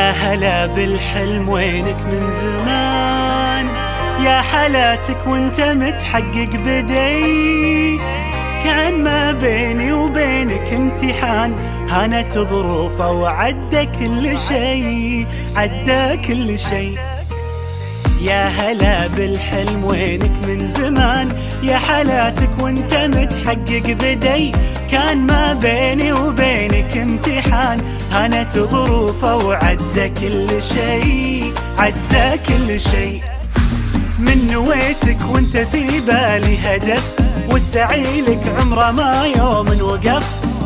يا هلا بالحلم وينك من زمان، يا حالاتك وانت متحقق بدي. كان ما بيني وبينك امتحان، هانت ظروفه وعدى كل شي، عدى كل شي. يا هلا بالحلم وينك من زمان، يا حالاتك وانت متحقق بدي. كان ما بيني وبينك امتحان، هانت ظروفه وعدى كل شي، عدى كل شي. من نويتك وانت في بالي هدف، والسعي لك عمره ما يوم وقف.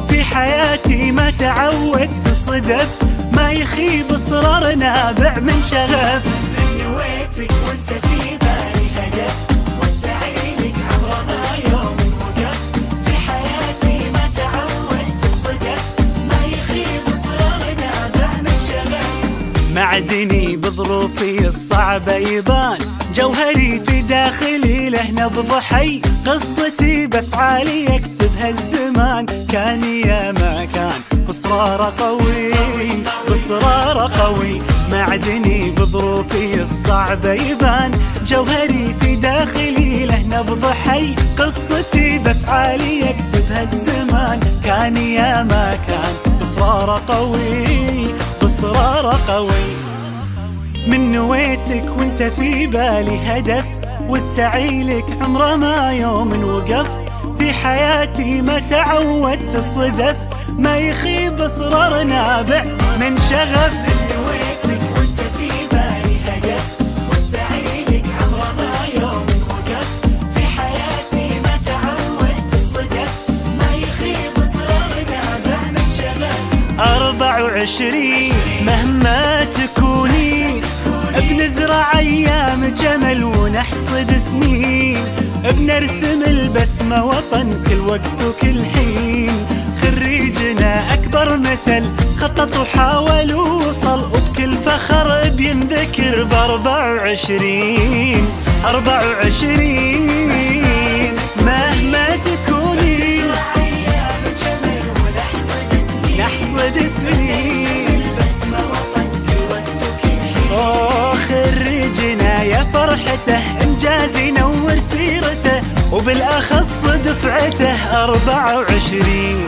في حياتي ما تعودت صدف، ما يخيب اصرار نابع من شغف. من نويتك وانت في بالي هدف، والسعي لك عمره ما يوم وقف. في حياتي ما تعودت الصدف، ما يخيب اصرار نابع من شغف. معدني بظروفي الصعبة يبان، جوهري في داخلي له نبض حي. قصتي بافعالي يكتبها الزمان، كان يا ما كان بإصرار قوي، بإصرار قوي. معدني بظروفي الصعبة يبان، جوهري في داخلي له نبض حي. قصتي بافعالي يكتبها الزمان، كان يا ما كان بإصرار قوي، بإصرار قوي. من نويتك وانت في بالي هدف، والسعي لك عمره ما يوم وقف. في حياتي ما تعودت الصدف، ما يخيب اصرار نابع من شغف. من نويتك وانت في بالي هدف، والسعي لك عمره ما يوم وقف. في حياتي ما تعودت الصدف، ما يخيب اصرار نابع من شغف. 24 مهما تكوني، بنزرع ايام جمل ونحصد سنين. بنرسم البسمة وطن كل وقت وكل حين. خريجنا اكبر مثل خطط وحاول ووصل، وبكل فخر بينذكر ب24. 24 مهما تكوني، نحصد سنين. خريجنا يا فرحته، انجاز ينور سيرته، وبالاخص دفعته 24.